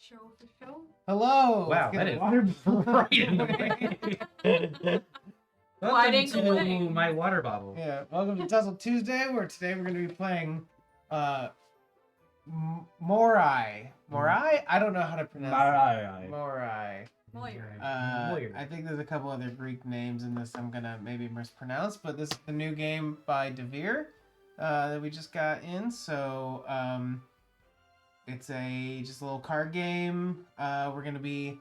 Show for show. Hello. Wow, Let's that get is a water right in the way. Gliding Welcome to away. my water bottle. Yeah, welcome to Tussle Tuesday, where today we're going to be playing Moirai. Moirai? I don't know how to pronounce it. Moirai. I think there's a couple other Greek names in this I'm going to maybe mispronounce, but this is the new game by Devir that we just got in. So it's just a little card game. We're going to be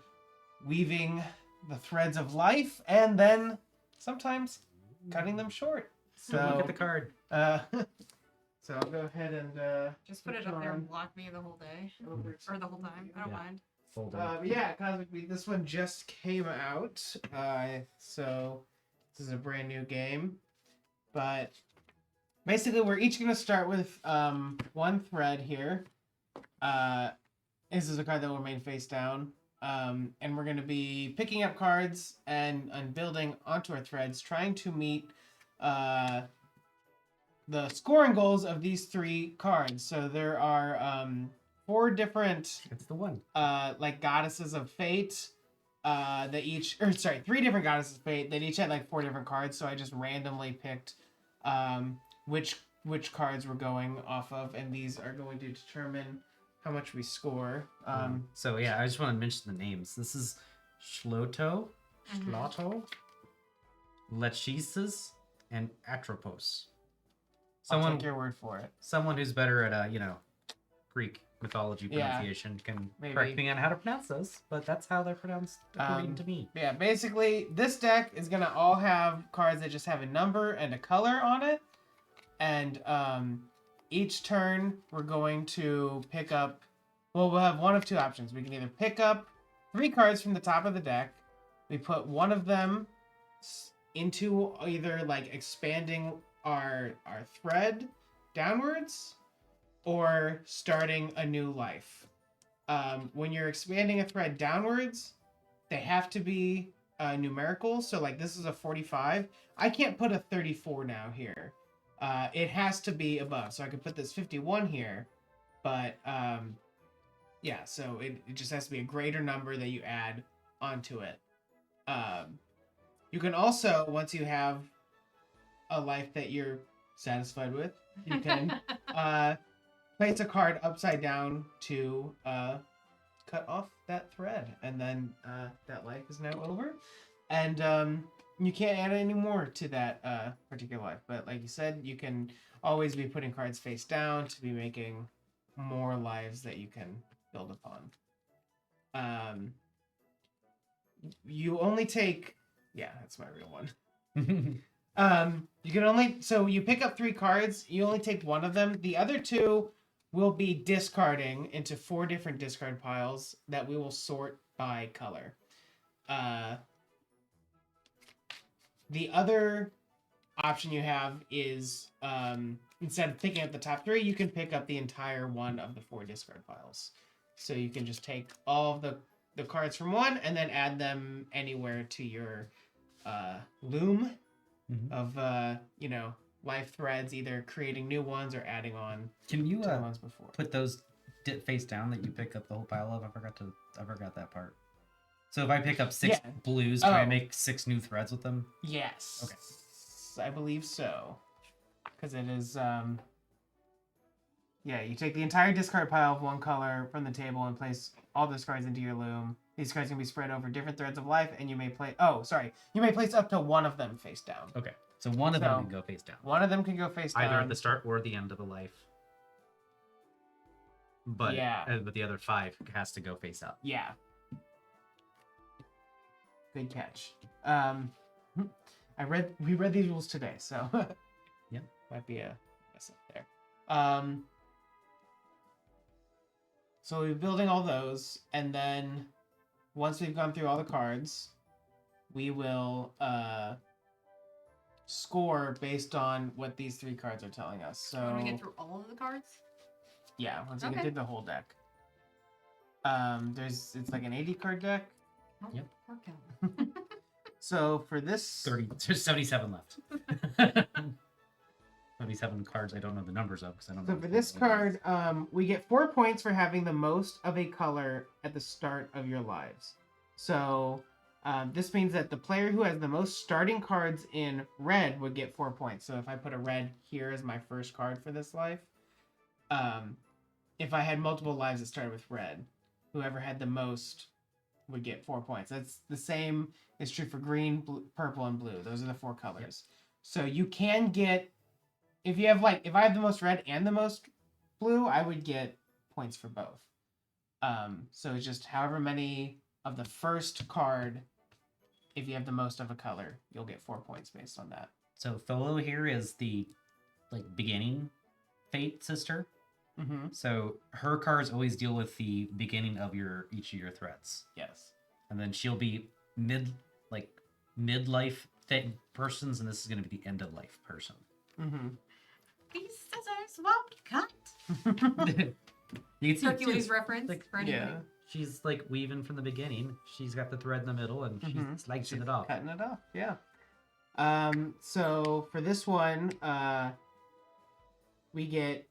weaving the threads of life and then sometimes cutting them short. So Look at the card. So I'll go ahead and Just put it up there and block me the whole day. Or the whole time. I don't mind. Hold on. Yeah, Cosmic Beat. This one just came out, so this is a brand new game. But basically, we're each going to start with one thread here. This is a card that will remain face down. And we're going to be picking up cards and building onto our threads, trying to meet the scoring goals of these three cards. So there are four different It's the one. like goddesses of fate three different goddesses of fate that each had like four different cards. So I just randomly picked which cards we're going off of, and these are going to determine how much we score. So yeah, I just want to mention the names. This is Schloto, Lechises, and Atropos. I'll Someone, take your word for it. someone who's better at Greek mythology pronunciation can maybe. correct me on how to pronounce those, but that's how they're pronounced according to me. Yeah, basically, this deck is going to all have cards that just have a number and a color on it. And each turn, we're going to pick up... Well, we'll have one of two options. We can either pick up 3 cards from the top of the deck. We put one of them into either, like, expanding our thread downwards or starting a new life. When you're expanding a thread downwards, they have to be numerical. So like this is a 45. I can't put a 34 now here. It has to be above. So I could put this 51 here. But yeah, so it just has to be a greater number that you add onto it. You can also, once you have a life that you're satisfied with, you can place a card upside down to cut off that thread, and then that life is now over, and you can't add any more to that particular life. But like you said, you can always be putting cards face down to be making more lives that you can build upon. You only take... Yeah, that's my real one. You can only... So you pick up 3 cards, you only take one of them. The other 2 will be discarding into 4 different discard piles that we will sort by color. The other option you have is, instead of picking up the top 3, you can pick up the entire one of the 4 discard piles. So you can just take all of the cards from one and then add them anywhere to your loom of, life threads, either creating new ones or adding on Can you to the ones before. put those face down that you pick up the whole pile of? I forgot that part. So if I pick up 6 blues, can I make 6 new threads with them? Yes. Okay. I believe so. Because it is, you take the entire discard pile of one color from the table and place all those cards into your loom. These cards can be spread over different threads of life, and you may you may place up to one of them face down. Okay. So one of them can go face down. One of them can go face down. Either at the start or the end of the life. But but the other 5 has to go face up. Yeah. Good catch. We read these rules today, so yeah, might be a mess up there. So we're building all those, and then once we've gone through all the cards, we will score based on what these 3 cards are telling us. So When we get through all of the cards? yeah, once we get through the whole deck. It's like an 80 card deck. Oh, Yep. card count. So for this 30, there's 77 left. maybe 7 cards I don't know the numbers of because I don't So know. for this card, we get 4 points for having the most of a color at the start of your lives. So this means that the player who has the most starting cards in red would get 4 points. So if I put a red here as my first card for this life, if I had multiple lives that started with red, whoever had the most would get 4 points. That's the same is true for green, blue, purple, and blue. Those are the 4 colors. Yep. So you can get, if you have if I have the most red and the most blue, I would get points for both. So it's just however many of the first card, if you have the most of a color, you'll get 4 points based on that. So Tholo here is the beginning Fate sister. Mm-hmm. So her cards always deal with the beginning of each of your threats. Yes. And then she'll be midlife persons, and this is going to be the end of life person. Mm-hmm. These scissors won't cut. You can see Hercules reference. For anybody. Yeah. She's weaving from the beginning. She's got the thread in the middle, and she's slicing it off. Cutting it off, yeah. So for this one, we get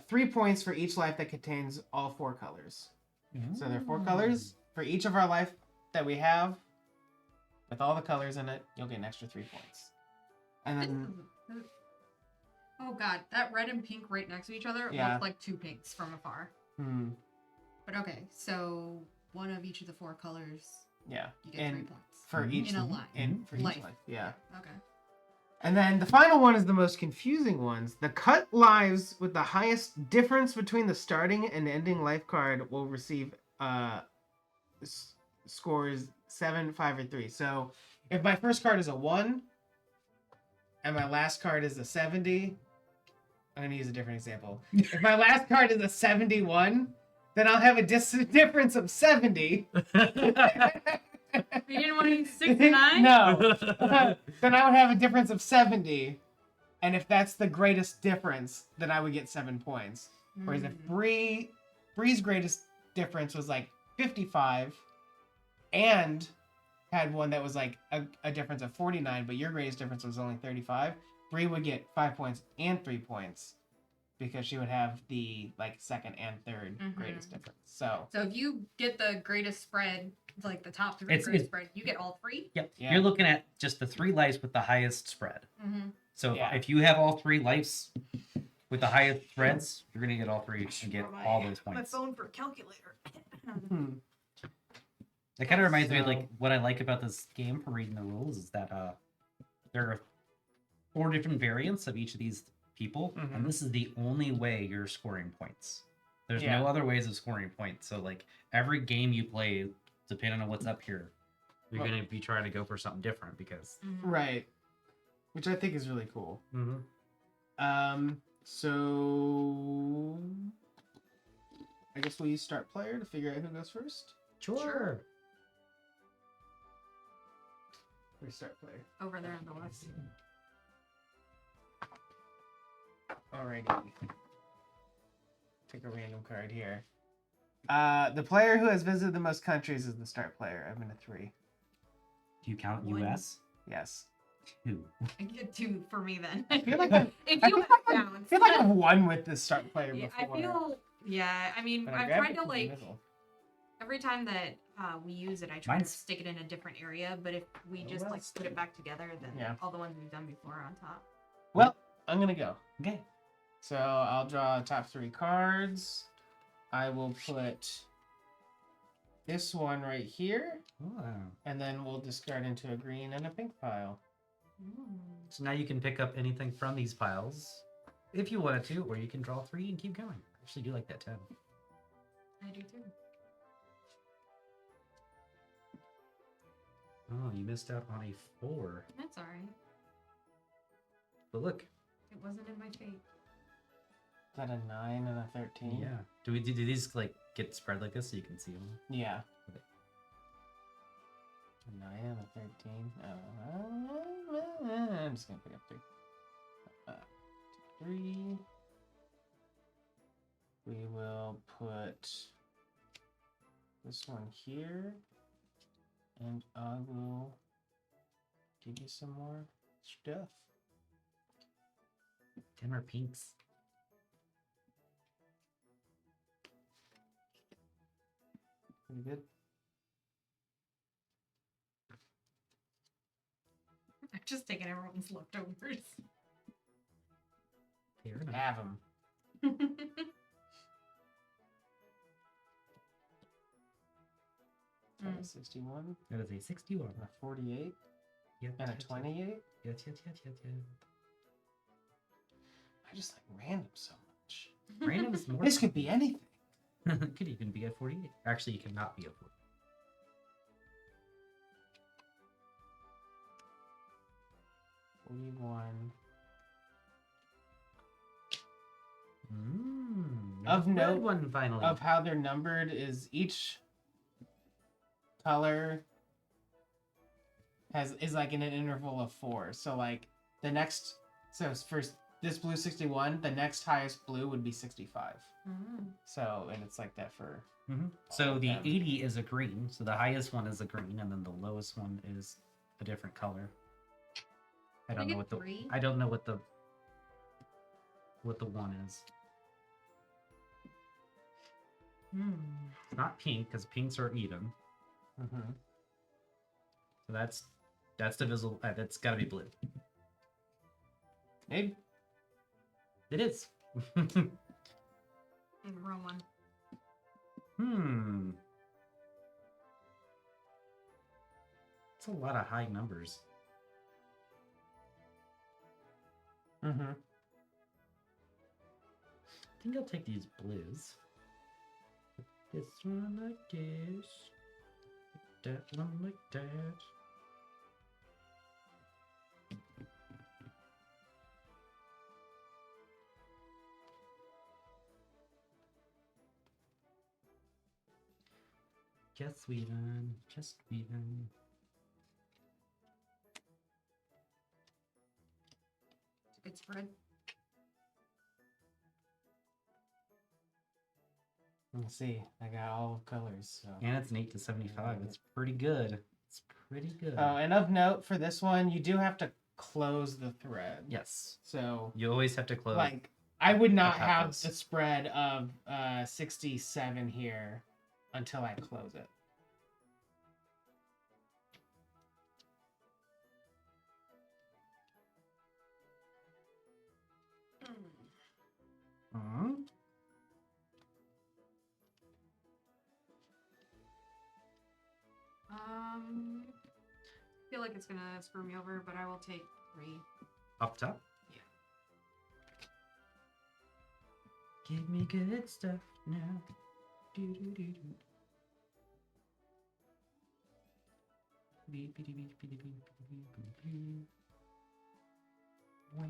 3 points for each life that contains all 4 colors. Mm. So there are 4 colors. For each of our life that we have, with all the colors in it, you'll get an extra 3 points. And then... Oh god, that red and pink right next to each other look like 2 pinks from afar. Hmm. But okay, so one of each of the 4 colors. Yeah. You get 3 points. For each in a line. For each life. Yeah. Okay. And then the final one is the most confusing ones. The cut lives with the highest difference between the starting and ending life card will receive scores 7, 5, or 3. So if my first card is a 1 and my last card is a 70, I'm going to use a different example. If my last card is a 71, then I'll have a difference of 70. You didn't want to use 69? No. Then I would have a difference of 70. And if that's the greatest difference, then I would get 7 points. Whereas if Bree's greatest difference was 55 and had one that was a difference of 49, but your greatest difference was only 35, Bree would get 5 points and 3 points because she would have the second and third greatest difference. So if you get the greatest spread, the top 3 greatest spread, you get all 3? Yep. Yeah. You're looking at just the 3 lives with the highest spread. Mm-hmm. So if you have all 3 lives with the highest spreads, you're going to get all 3 and get all those points. My phone for a calculator. That kind of reminds me of what I like about this game for reading the rules is that there are 4 different variants of each of these people, and this is the only way you're scoring points. There's no other ways of scoring points. So every game you play, depending on what's up here, you're going to be trying to go for something different because right, which I think is really cool. So I guess we'll use start player to figure out who goes first. Sure. Where's start player? Over there on the left. Alrighty. Pick a random card here. The player who has visited the most countries is the start player. I'm in a 3. Do you count 1. US? Yes. 2. I get 2 for me then. I feel like I feel like I've won with this start player before. I mean, But I've grabbed tried it to from the middle. every time that we use it, I try to stick it in a different area, but if we just put it back together, then all the ones we've done before are on top. Well, I'm gonna go. Okay. So I'll draw top 3 cards. I will put this one right here. Wow. And then we'll discard into a green and a pink pile. So now you can pick up anything from these piles if you wanted to, or you can draw 3 and keep going. I actually do like that 10. I do too. Oh, you missed out on a 4. That's alright. But look. It wasn't in my fate. Is that a 9 and a 13? Yeah. Do these get spread like this so you can see them? Yeah. Okay. A 9 and a 13. I'm just gonna pick up 3. 3. We will put this one here, and I will give you some more stuff. 10 more pinks. Pretty good. I'm just taking everyone's leftovers. Fair enough. Have them. 61. That is a 61. A 48. Yep, And a yep, 28. Yes. I just like random so much. Random is more. This could be anything. Could even be a 48. Actually, you cannot be a 40. Of note, one finally. of how they're numbered is each color is like in an interval of 4. So like the next, so first this blue 61, the next highest blue would be 65. So, and it's like that for. So the them. 80 is a green. So the highest one is a green, and then the lowest one is a different color. I don't know what the. I don't know what the one is. It's not pink because pinks are even. So that's divisible. That's got to be blue. Maybe. It is. Wrong one. It's a lot of high numbers. I think I'll take these blues. This one like this. That one like that. Just weaving. Just weaving. It's a good spread. Let's see. I got all colors. So. And it's an 8 to 75. It's pretty good. It's pretty good. Oh, and of note for this one, you do have to close the thread. Yes. So you always have to close. Like, I would not have the spread of 67 here until I close it. I feel like it's gonna screw me over, but I will take 3. Up top? Yeah. Give me good stuff now. Do do do do. Beep beep beep beep beep beep beep beep. Wow.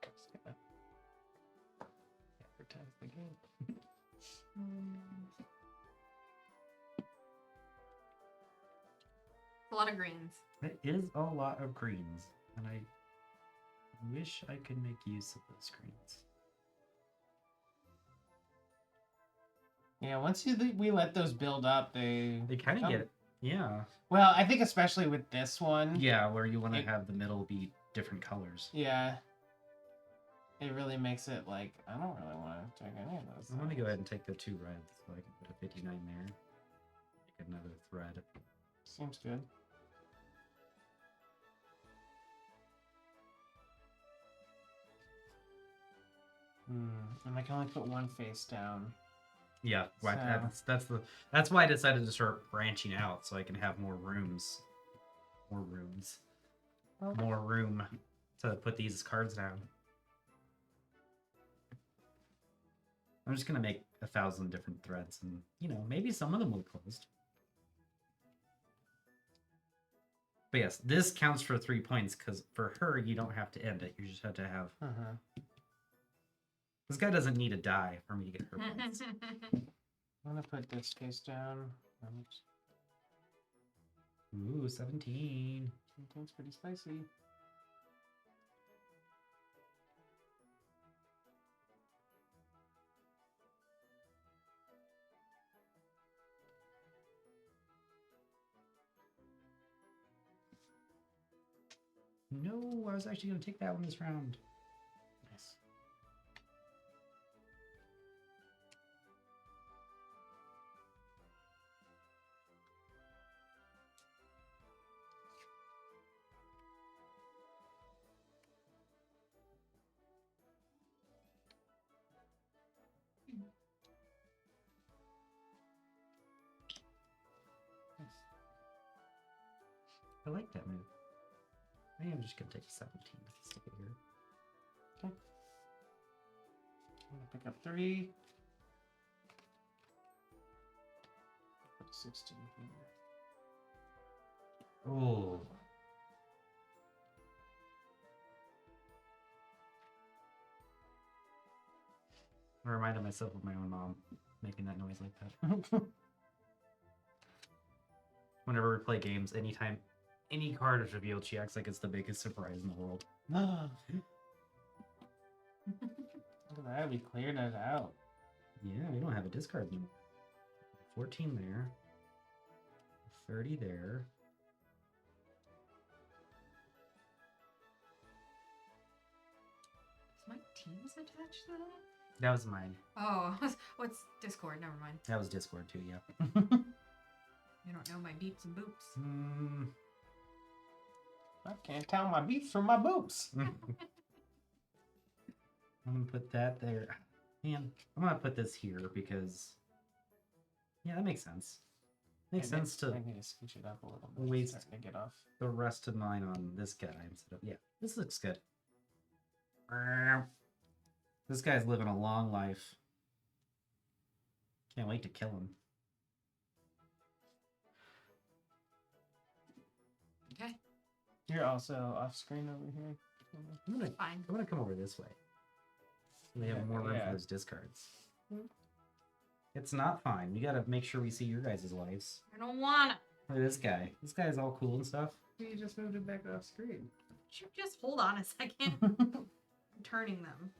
Just gonna advertise the game. A lot of greens. It is a lot of greens, and I wish I could make use of those greens. Yeah, once we let those build up, they kind of get it. Yeah. Well, I think especially with this one. Yeah, where you want to have the middle be different colors. Yeah. It really makes it like, I don't really want to take any of those. I'm going to go ahead and take the 2 reds so I can put a 59 there. Make another thread. Seems good. And I can only put one face down. Yeah, So. that's why I decided to start branching out so I can have more rooms. More room to put these cards down. I'm just gonna make 1,000 different threads, and maybe some of them will be closed. But yes, this counts for 3 points because for her you don't have to end it. You just have to have. This guy doesn't need a die for me to get her points. I'm gonna put this face down. Ooh, 17. 17's pretty spicy. No, I was actually going to take that one this round. Nice. I like that move. I am just going to take a 17. Stick it here. Okay. I'm gonna pick up 3. Put 16 here. Oh. I reminded myself of my own mom making that noise like that. Whenever we play games, anytime any card is revealed, she acts like it's the biggest surprise in the world. Look at that, we cleared it out. Yeah, we don't have a discard anymore. 14 there. 30 there. Is my Teams attached to that? That was mine. Oh, what's Discord? Never mind. That was Discord too, yeah. You don't know my beeps and boops. I can't tell my beats from my boots. I'm gonna put that there. Man, I'm gonna put this here because, yeah, that makes sense. Makes sense to I need to scooch it up a little bit. waste Starting to get off. the rest of mine on this guy instead of, yeah, this looks good. This guy's living a long life. Can't wait to kill him. Okay. You're also off screen over here. Fine. I'm gonna come over this way. So they have more room for those discards. It's not fine. We gotta make sure we see your guys' lives. I don't wanna. Look at this guy. This guy's all cool and stuff. You just moved it back off screen. Just hold on a second. I'm turning them.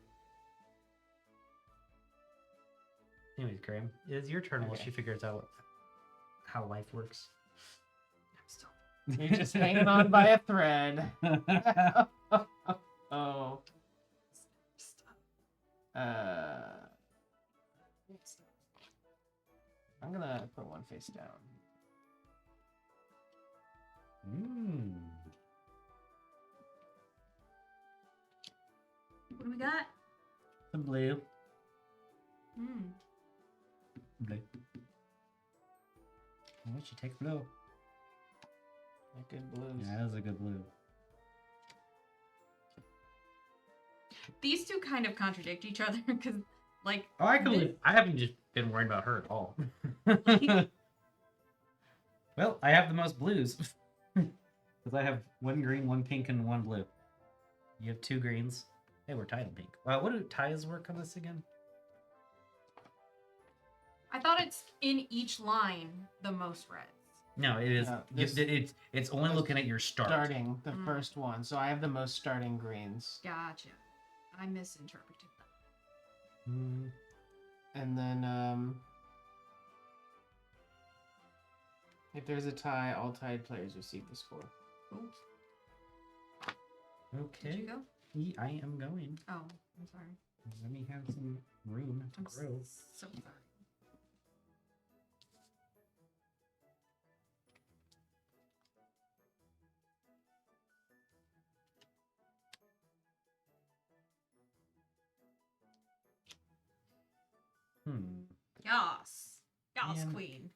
Anyways, Graham, it is your turn while Okay. she figures out how life works. I'm still. You're just hanging on by a thread. Oh. Stop. I'm gonna put one face down. What do we got? The blue. Hmm. Blue. Oh, she takes blue. Like good blues. Yeah, that was a good blue. These two kind of contradict each other because, like. Oh, I haven't just been worried about her at all. Well, I have the most blues. Because I have 1 green, 1 pink, and 1 blue. You have 2 greens. Hey, we're tied in pink. What do ties work on this again? I thought it's in each line the most reds. No, it is. It's only looking at your start. Starting the first one, so I have the most starting greens. Gotcha. I misinterpreted that. And then if there's a tie, all tied players receive the score. Oops. Okay. Did you go? I am going. Oh, I'm sorry. Let me have some room to I'm grow. so sorry. Yas. Yas, Man. queen.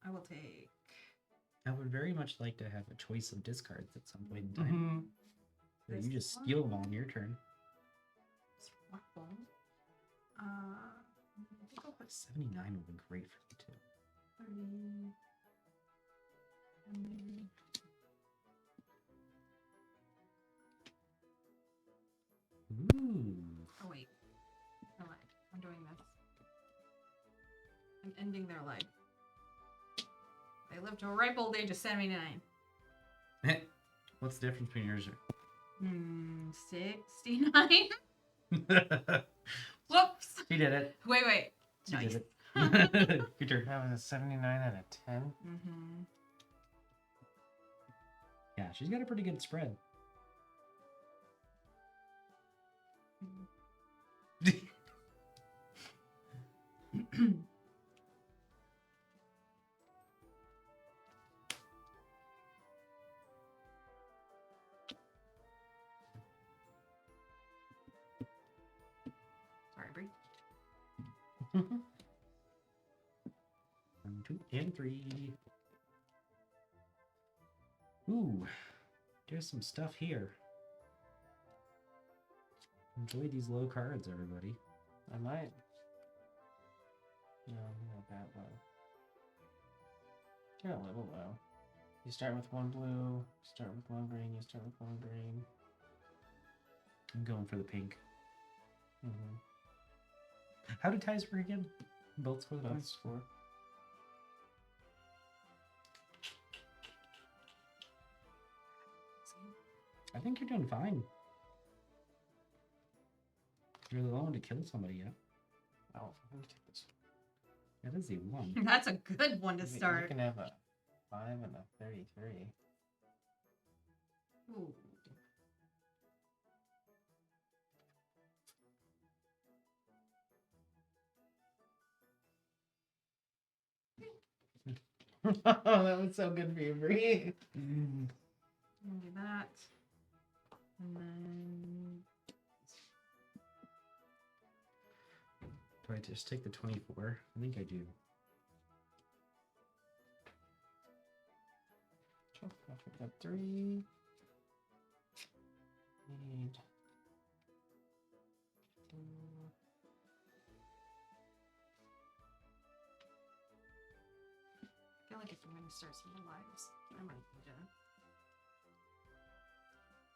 I will take. I would very much like to have a choice of discards at some point in time. Mm-hmm. So you This just one? steal them all on your turn. Swapple. I think I'll put 79 would be great for me too. 30. Ooh. Oh wait. No, I'm doing this. I'm ending their life. They live to a ripe old age of 79. What's the difference between yours? 69? Whoops! She did it. Wait. She Nice. did it. Your turn. That was a 79 out of 10. Mm-hmm. Yeah, she's got a pretty good spread. Sorry, Bree. 1, 2, and 3. Ooh, there's some stuff here. Enjoy these low cards, everybody. I might. No, not that low. You're a little low. You start with 1 blue, start with 1 green, you start with 1 green. I'm going for the pink. Mm-hmm. How do ties work again? Both score? Both score. I think you're doing fine. You're the one to kill somebody yet. Oh, let me take this That is a 1. That's a good one to one. start. You can have a 5 and a 33. Ooh. Oh, that was so good for you, Bree. I'll do that. And then... Do I just take the 24? I think I do. I'll pick up 3. Need 4. I feel like if I'm going to start some lives, I might need to...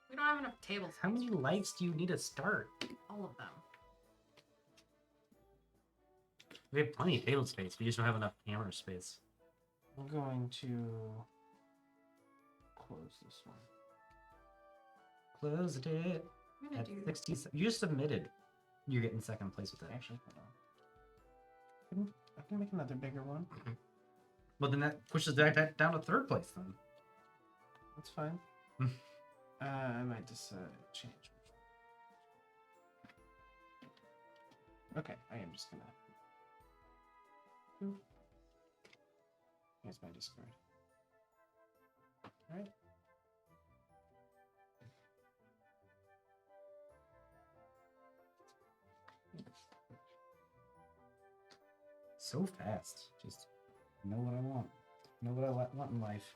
We don't have enough table space. How many lives do you need to start? All of them. We have plenty of table space. We just don't have enough camera space. I'm going to close this one. Closed it. I'm going At to do... 60. You just submitted. You're getting second place with it. Actually, hold on. I can make another bigger one. Well, then that pushes that down to third place then. That's fine. I might just change. Okay, I am just gonna. Here's my Discord. All right. So fast. Just know what I want. Know what I want in life.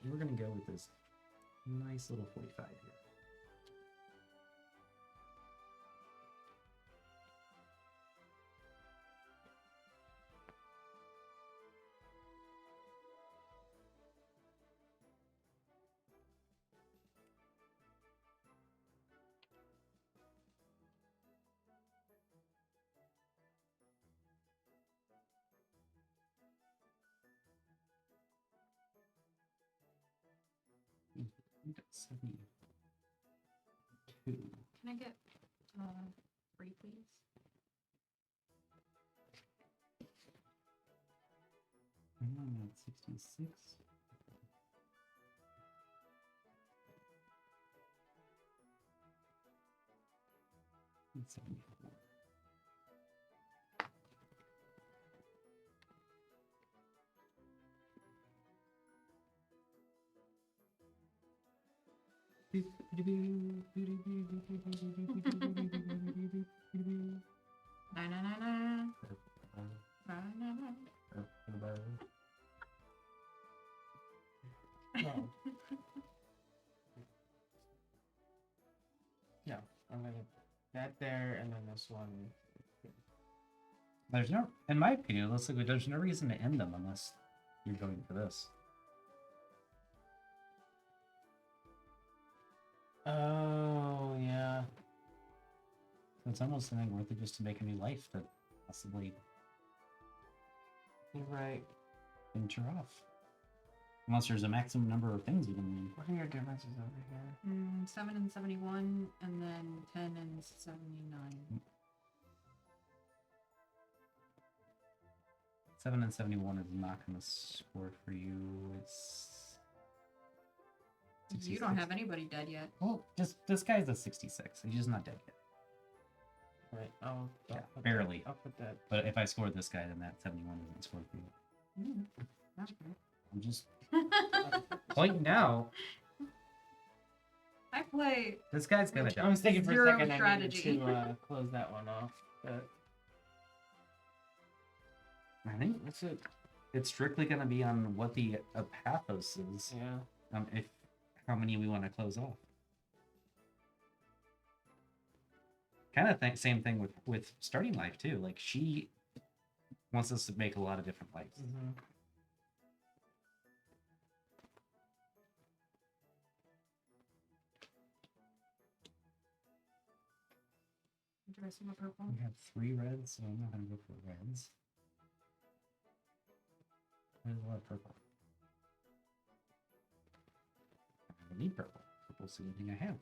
We're gonna go with this nice little 45 here. We got 72. Can I get 3, please? I'm at 66. And 74. Na na na na. Na na na. No. No, I'm gonna that there and then this one. There's no, in my opinion, it looks like there's no reason to end them unless you're going for this. Oh yeah. So it's almost something worth it just to make a new life that possibly You're right. venture off. Unless there's a maximum number of things you can leave. What are your differences over here? 7 and 71, and then 10 and 79. 7 and 71 is not going to score for you. It's You don't have anybody dead yet. Well, just this guy's a 66. He's just not dead yet. Right. Yeah, barely. I'll put that. But if I score this guy, then that 71 isn't scored for you. Okay. I'm just pointing out. I play. This guy's gonna die. I was thinking for a Zero second I strategy. needed to close that one off, but I think that's it. it's strictly gonna be on what the pathos is. Yeah. If how many we want to close off. Kind of same thing with starting life too. Like she wants us to make a lot of different lives. Mm-hmm. Do I see my purple? We have 3 reds, so I'm not gonna go for reds. There's a lot of purple. I need purple. Purple's the only thing I have.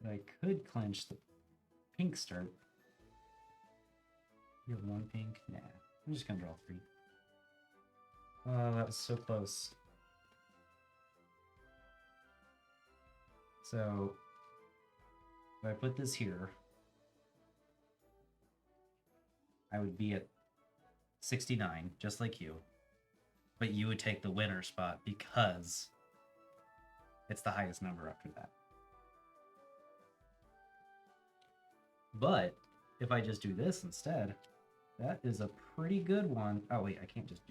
But I could clench the pink start. You have 1 pink? Nah. I'm just gonna draw 3. Oh, that was so close. So, if I put this here, I would be at 69, just like you. But you would take the winner spot because it's the highest number after that. But if I just do this instead, that is a pretty good one. Oh wait, I can't just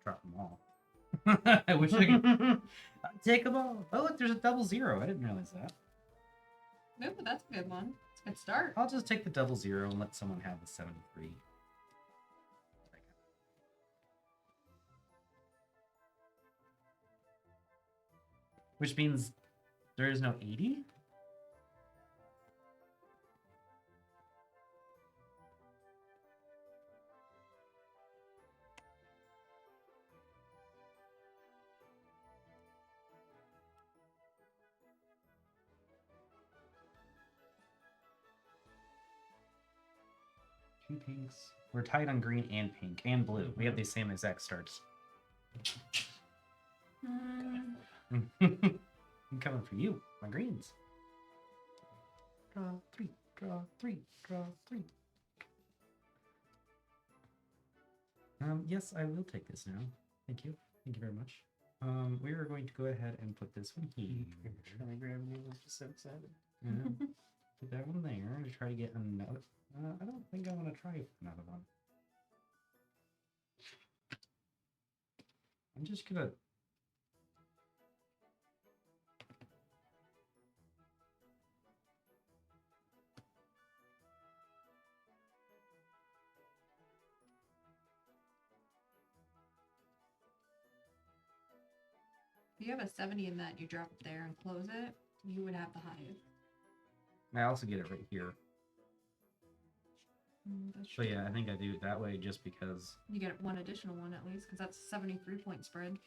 drop them all. I wish I could I'd take them all. Oh look, there's a 00. I didn't realize that. No, but that's a good one. It's a good start. I'll just take the 00 and let someone have the 73. Which means there is no 80? Two pinks. We're tied on green and pink and blue. We have the same exact starts. I'm coming for you, my greens. Draw 3, draw 3, draw 3. Yes, I will take this now. Thank you. Thank you very much. We are going to go ahead and put this one here. Trying to grab me, I was just so excited. Put that one there to try to get another. I don't think I want to try another one. I'm just gonna. If you have a 70 in that, you drop it there and close it, you would have the highest. I also get it right here. That's So yeah, I think I do it that way just because. You get one additional one at least, because that's a 73-point spread.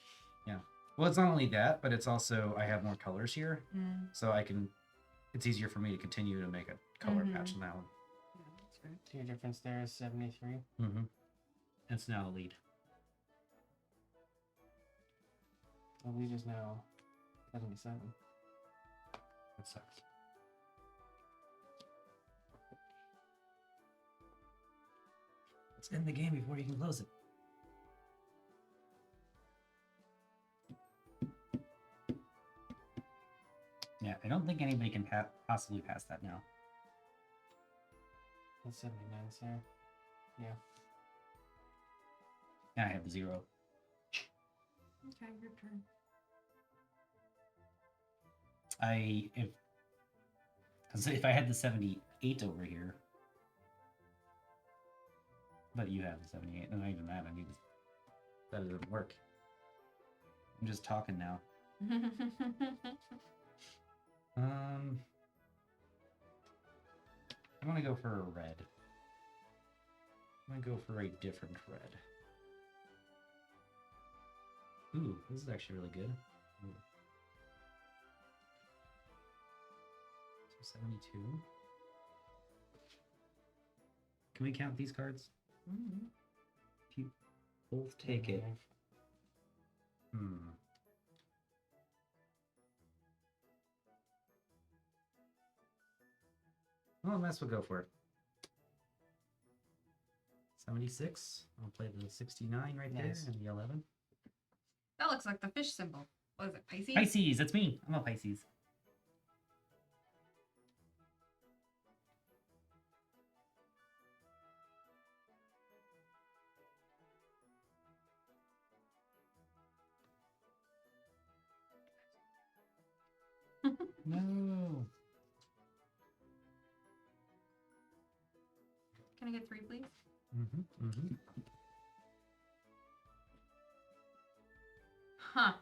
Yeah. Well, it's not only that, but it's also I have more colors here, so I can. It's easier for me to continue to make a color patch now. Yeah, that's right. So your difference there is 73. It's now the lead. The lead is now 77. That sucks. Let's end the game before you can close it. Yeah, I don't think anybody can possibly pass that now. That's 79, sir. Yeah. Yeah, I have the 0. Okay, your turn. If I had the 78 over here, but you have the 78, and not even that, I need to, that doesn't work. I'm just talking now. I want to go for a red. I'm gonna go for a different red. Ooh, this is actually really good. Ooh. So 72. Can we count these cards? Mm-hmm. If you both take it. Well, might as well go for it. 76. I'll play the 69 right there and the 11. That looks like the fish symbol. What is it, Pisces? Pisces, that's me. I'm a Pisces. No. Can I get 3, please? Huh.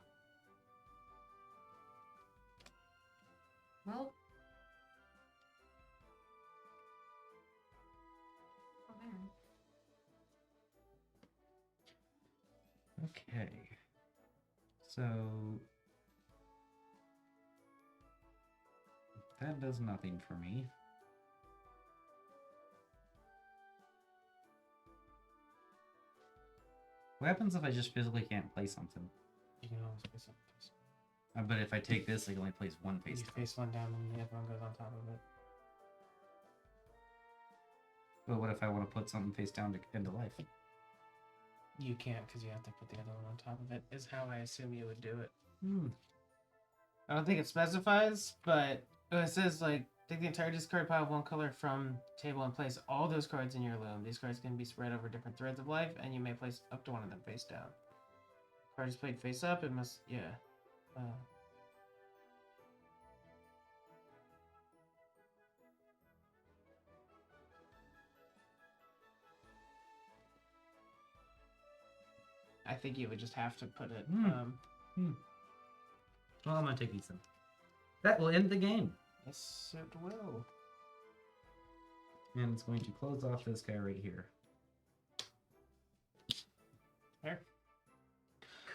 Well. Oh, there. Okay. So that does nothing for me. What happens if I just physically can't play something? You can always play something. But if I take this, I can only place one face You down. face one down and the other one goes on top of it. But what if I want to put something face down to end a life? You can't because you have to put the other one on top of it, is how I assume you would do it. I don't think it specifies, but it says, like, take the entire discard pile of one color from table and place all those cards in your loom. These cards can be spread over different threads of life, and you may place up to one of them face down. Card is played face up, it must, yeah. I think you would just have to put it. Well, I'm gonna take these then. That will end the game. Yes, it will. And it's going to close off this guy right here. There.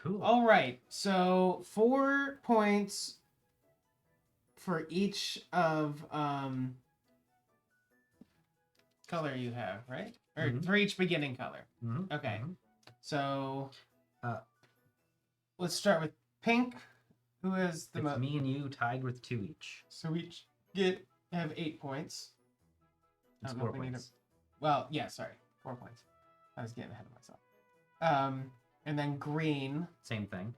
Cool. All right, so 4 points for each of color you have, right? Or for each beginning color. Okay. So let's start with pink. Who is the most? Me and you tied with 2 each. So we each have 8 points. It's 4 points. Well, yeah, sorry, 4 points. I was getting ahead of myself. And then green. Same thing.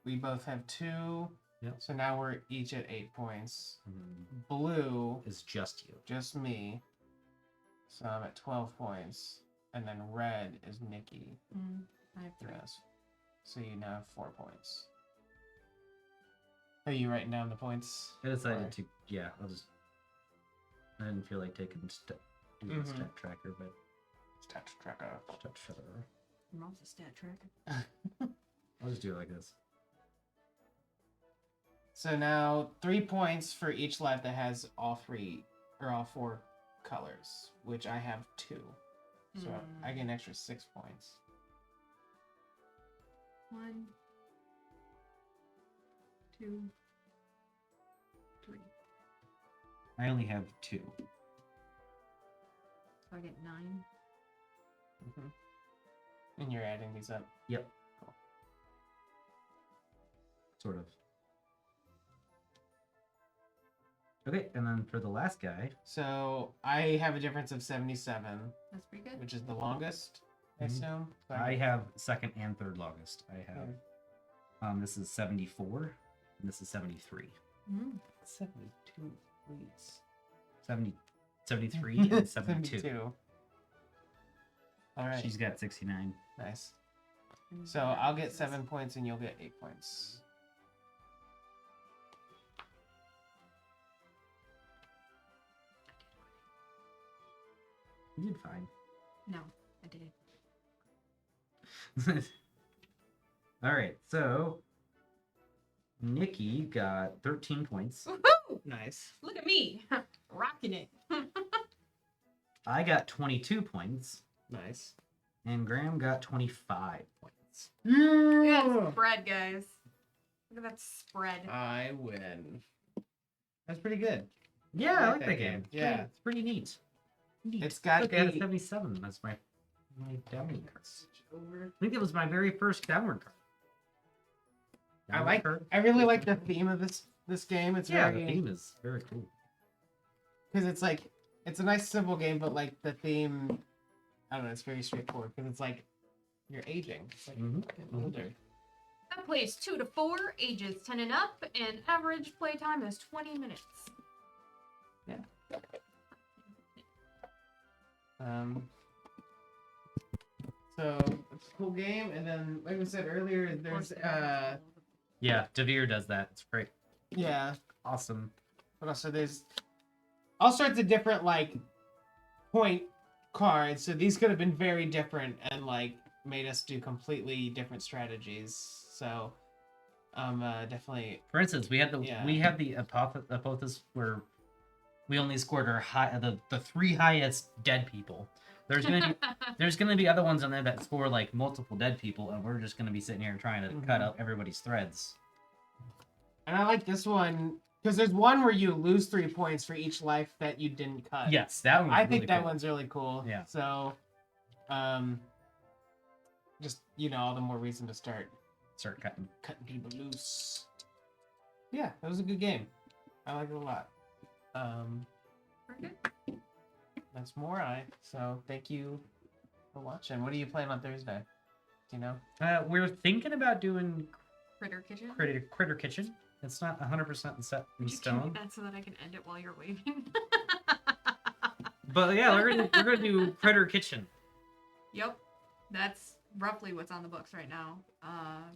We both have 2. Yep. So now we're each at 8 points. Blue is just you. Just me. So I'm at 12 points. And then red is Nikki. I have 3. Yes. So you now have 4 points. Are you writing down the points? I decided to, yeah, I didn't feel like taking doing a stat tracker, but... Stat tracker. I'm also stat tracker. I'll just do it like this. So now 3 points for each life that has all 4 colors, which I have 2. So I get an extra 6 points. 1, 2, 3. I only have 2. So I get 9. And you're adding these up? Yep. Cool. Sort of. Okay, and then for the last guy... So I have a difference of 77. That's pretty good. Which is the longest, I assume? So I have second and third longest. I have... this is 74, and this is 73. 72, please. 73 and 72. All right. She's got 69. Nice. So I'll get 7 points and you'll get 8 points. You did fine. No, I did. All right, so Nikki got 13 points. Woohoo! Nice. Look at me, rocking it. I got 22 points. Nice. And Graham got 25 points. points. Look at that spread, guys. Look at that spread. I win. That's pretty good. Yeah, I like that game. Yeah. It's pretty neat. It's got Look, I had a 77. That's my downward card. I think it was my very first downward card. I really like the theme of this game. It's the theme is very cool. Because it's like, it's a nice simple game, but like the theme, I don't know, it's very straightforward because it's like you're aging. It's like getting older. That plays 2 to 4, ages 10 and up, and average playtime is 20 minutes. Yeah. So it's a cool game, and then like we said earlier, there's yeah, Devir does that. It's great. Yeah. Awesome. But also there's all sorts of different like point cards. So these could have been very different and like made us do completely different strategies. So definitely. For instance, we had the apotheosis where we only scored the 3 highest dead people. There's gonna be other ones on there that score like multiple dead people, and we're just gonna be sitting here trying to cut out everybody's threads. And I like this one because there's one where you lose 3 points for each life that you didn't cut. Yes, that one. I think that one's really cool. Yeah. So, just all the more reason to start cutting people loose. Yeah, that was a good game. I like it a lot. That's Moirai. So thank you for watching. What are you playing on Thursday? Do you know? We're thinking about doing Critter Kitchen. Critter Kitchen. It's not 100% set in stone. Can you that so that I can end it while you're waving? But yeah, we're gonna do Critter Kitchen. Yep, that's roughly what's on the books right now.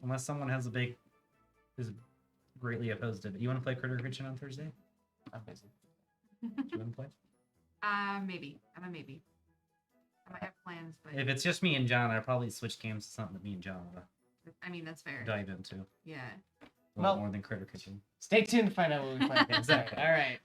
Unless someone is greatly opposed to it. You want to play Critter Kitchen on Thursday? I'm busy. Do you want to play? Maybe. I'm a maybe. I might have plans, but if it's just me and John, I'd probably switch games to something that me and John would I mean, that's fair. dive into. Yeah. A lot more than Critter Kitchen. Stay tuned to find out what we play. Exactly. All right.